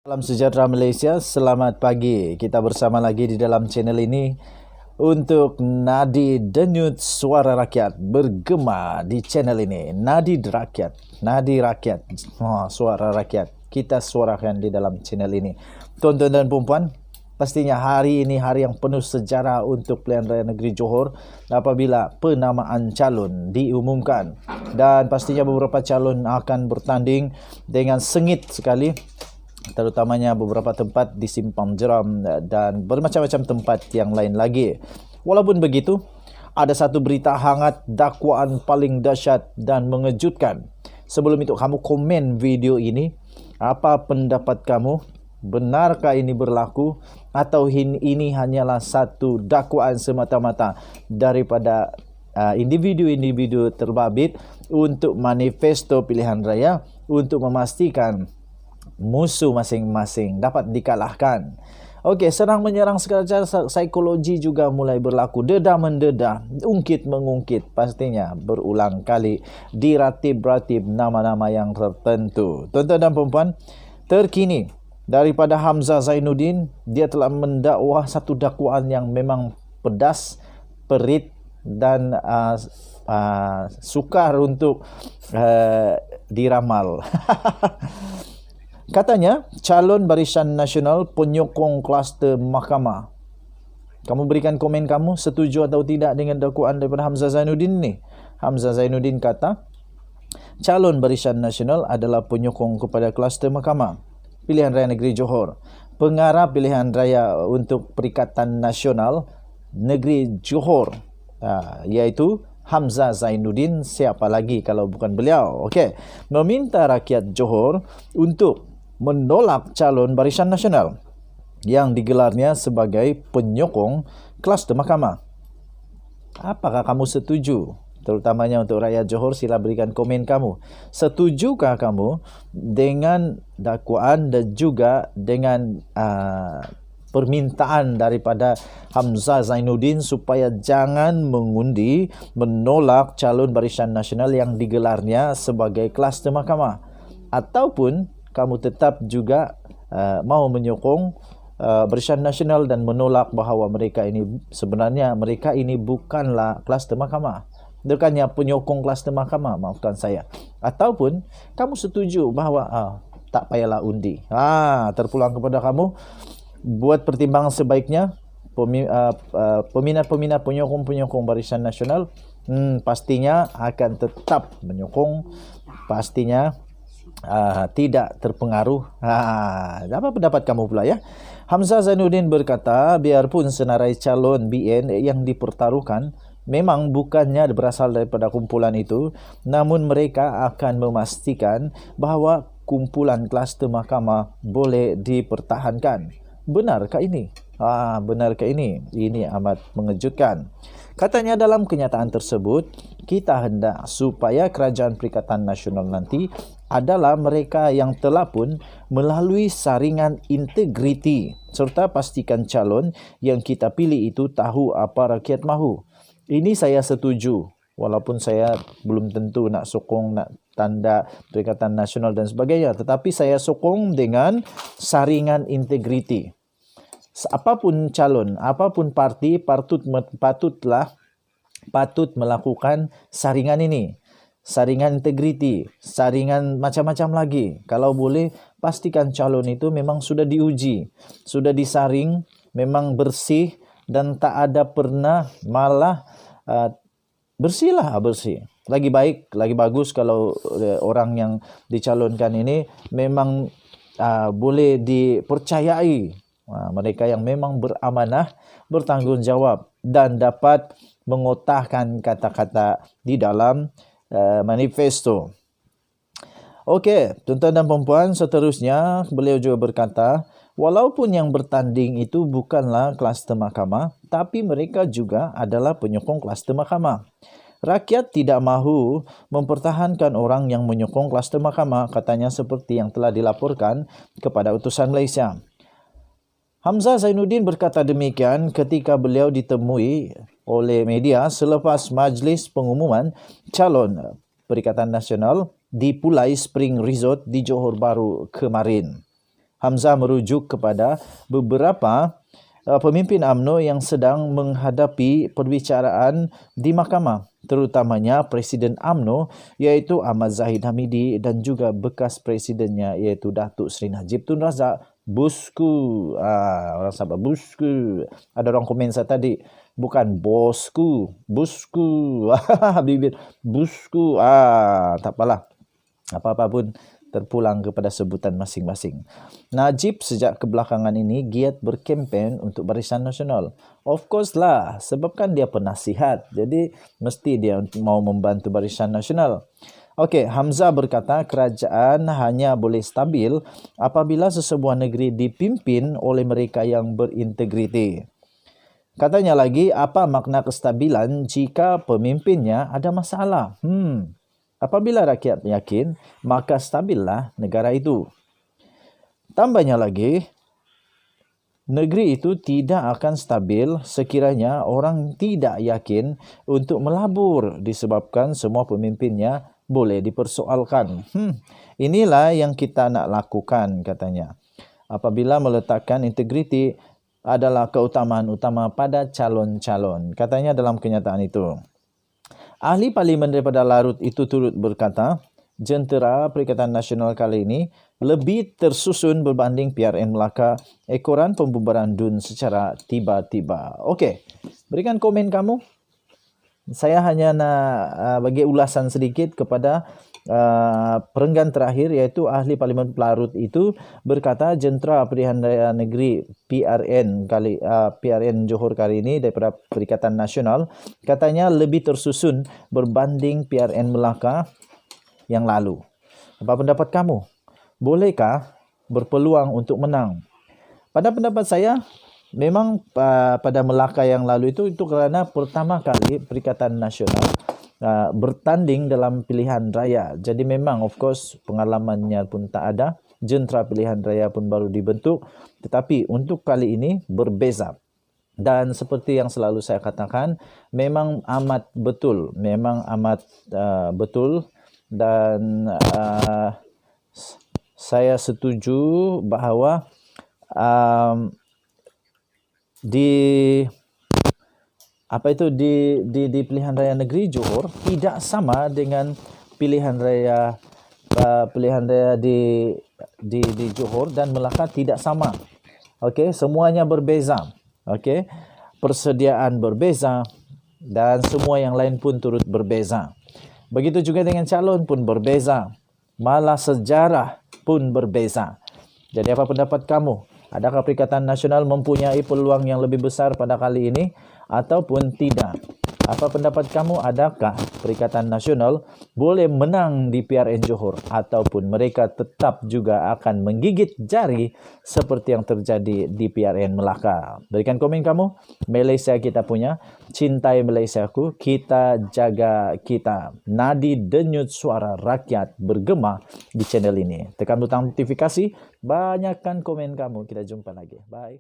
Salam sejahtera Malaysia, selamat pagi. Kita bersama lagi di dalam channel ini untuk Nadi Denyut Suara Rakyat bergema di channel ini. Nadi Rakyat, Nadi Rakyat, Suara Rakyat. Kita suarakan di dalam channel ini. Tuan-tuan dan puan-puan, pastinya hari ini hari yang penuh sejarah untuk Pilihan Raya Negeri Johor apabila penamaan calon diumumkan. Dan pastinya beberapa calon akan bertanding dengan sengit sekali, terutamanya beberapa tempat di Simpang Jeram dan bermacam-macam tempat yang lain lagi. Walaupun begitu, ada satu berita hangat, dakwaan paling dahsyat dan mengejutkan. Sebelum itu, kamu komen video ini. Apa pendapat kamu? Benarkah ini berlaku? Atau ini hanyalah satu dakwaan semata-mata daripada individu-individu terbabit untuk manifesto pilihan raya untuk memastikan musuh masing-masing dapat dikalahkan. Okey, serang menyerang secara psikologi juga mulai berlaku. Dedah-mendedah, ungkit-mengungkit, pastinya berulang kali diratib-ratib nama-nama yang tertentu. Tuan-tuan dan puan-puan, terkini daripada Hamzah Zainuddin, dia telah mendakwa satu dakwaan yang memang pedas, perit dan sukar untuk diramal. Katanya, calon Barisan Nasional penyokong kluster mahkamah. Kamu berikan komen kamu setuju atau tidak dengan dakwaan daripada Hamzah Zainuddin ni. Hamzah Zainuddin kata, calon Barisan Nasional adalah penyokong kepada kluster mahkamah Pilihan Raya Negeri Johor. Pengarah pilihan raya untuk Perikatan Nasional Negeri Johor, iaitu Hamzah Zainuddin, siapa lagi kalau bukan beliau. Okey, meminta rakyat Johor untuk menolak calon Barisan Nasional yang digelarnya sebagai penyokong kluster mahkamah. Apakah kamu setuju? Terutamanya untuk rakyat Johor, sila berikan komen kamu. Setujukah kamu dengan dakwaan dan juga dengan permintaan daripada Hamzah Zainuddin supaya jangan mengundi menolak calon Barisan Nasional yang digelarnya sebagai kluster mahkamah? Ataupun kamu tetap juga mau menyokong Barisan Nasional dan menolak bahawa mereka ini sebenarnya mereka ini bukanlah kluster mahkamah, bukannya penyokong kluster mahkamah, maafkan saya. Ataupun kamu setuju bahawa tak payahlah undi. Terpulang kepada kamu. Buat pertimbangan sebaiknya. Peminat-peminat penyokong-penyokong Barisan Nasional pastinya akan tetap menyokong, pastinya tidak terpengaruh. Apa pendapat kamu pula ya? Hamzah Zainuddin berkata, biarpun senarai calon BN yang dipertaruhkan memang bukannya berasal daripada kumpulan itu, namun mereka akan memastikan bahawa kumpulan kluster mahkamah boleh dipertahankan. Benarkah ini? Benarkah ini? Ini amat mengejutkan. Katanya dalam kenyataan tersebut, kita hendak supaya Kerajaan Perikatan Nasional nanti adalah mereka yang telah pun melalui saringan integriti serta pastikan calon yang kita pilih itu tahu apa rakyat mahu. Ini saya setuju, walaupun saya belum tentu nak sokong, nak tanda Perikatan Nasional dan sebagainya, tetapi saya sokong dengan saringan integriti. Apapun calon, apapun parti, patut melakukan saringan ini. Saringan integriti, saringan macam-macam lagi. Kalau boleh, pastikan calon itu memang sudah diuji, sudah disaring, memang bersih dan tak ada pernah malah bersih. Lagi baik, lagi bagus kalau orang yang dicalonkan ini memang boleh dipercayai. Mereka yang memang beramanah, bertanggungjawab dan dapat mengotahkan kata-kata di dalam manifesto. Okey, tuan-tuan dan puan-puan, seterusnya beliau juga berkata, walaupun yang bertanding itu bukanlah kluster mahkamah, tapi mereka juga adalah penyokong kluster mahkamah. Rakyat tidak mahu mempertahankan orang yang menyokong kluster mahkamah, katanya seperti yang telah dilaporkan kepada utusan Malaysia. Hamzah Zainuddin berkata demikian ketika beliau ditemui oleh media selepas majlis pengumuman calon Perikatan Nasional di Pulai Spring Resort di Johor Bahru kemarin. Hamzah merujuk kepada beberapa pemimpin UMNO yang sedang menghadapi perbicaraan di mahkamah, terutamanya Presiden UMNO iaitu Ahmad Zahid Hamidi dan juga bekas presidennya iaitu Datuk Seri Najib Tun Razak. Bosku, orang Sabah, bosku. Ada orang komen saya tadi, bukan bosku, bosku, bibir, bosku. Tak apalah, apa-apa pun terpulang kepada sebutan masing-masing. Najib sejak kebelakangan ini giat berkempen untuk Barisan Nasional. Of course lah, sebab kan dia penasihat. Jadi mesti dia mau membantu Barisan Nasional. Okey, Hamzah berkata kerajaan hanya boleh stabil apabila sesebuah negeri dipimpin oleh mereka yang berintegriti. Katanya lagi, apa makna kestabilan jika pemimpinnya ada masalah? Apabila rakyat yakin, maka stabillah negara itu. Tambahnya lagi, negeri itu tidak akan stabil sekiranya orang tidak yakin untuk melabur disebabkan semua pemimpinnya boleh dipersoalkan. Inilah yang kita nak lakukan, katanya. Apabila meletakkan integriti adalah keutamaan utama pada calon-calon, katanya dalam kenyataan itu. Ahli Parlimen daripada Larut itu turut berkata, jentera Perikatan Nasional kali ini lebih tersusun berbanding PRN Melaka, ekoran pembubaran DUN secara tiba-tiba. Okey, berikan komen kamu. Saya hanya nak bagi ulasan sedikit kepada perenggan terakhir, iaitu Ahli Parlimen Larut itu berkata jentera Pilihan Raya Negeri PRN Johor kali ini daripada Perikatan Nasional katanya lebih tersusun berbanding PRN Melaka yang lalu. Apa pendapat kamu? Bolehkah berpeluang untuk menang? Pada pendapat saya, memang pada Melaka yang lalu itu kerana pertama kali Perikatan Nasional bertanding dalam pilihan raya. Jadi memang of course pengalamannya pun tak ada. Jentera pilihan raya pun baru dibentuk. Tetapi untuk kali ini berbeza. Dan seperti yang selalu saya katakan, memang amat betul. Memang amat betul. Dan saya setuju bahawa di pilihan raya negeri Johor tidak sama dengan pilihan raya di Johor dan Melaka, tidak sama. Okey, semuanya berbeza. Okey, persediaan berbeza dan semua yang lain pun turut berbeza. Begitu juga dengan calon pun berbeza. Malah sejarah pun berbeza. Jadi apa pendapat kamu? Adakah Perikatan Nasional mempunyai peluang yang lebih besar pada kali ini ataupun tidak? Apa pendapat kamu? Adakah Perikatan Nasional boleh menang di PRN Johor ataupun mereka tetap juga akan menggigit jari seperti yang terjadi di PRN Melaka? Berikan komen kamu. Malaysia kita punya. Cintai Malaysiaku. Kita jaga kita. Nadi denyut suara rakyat bergema di channel ini. Tekan butang notifikasi. Banyakkan komen kamu. Kita jumpa lagi. Bye.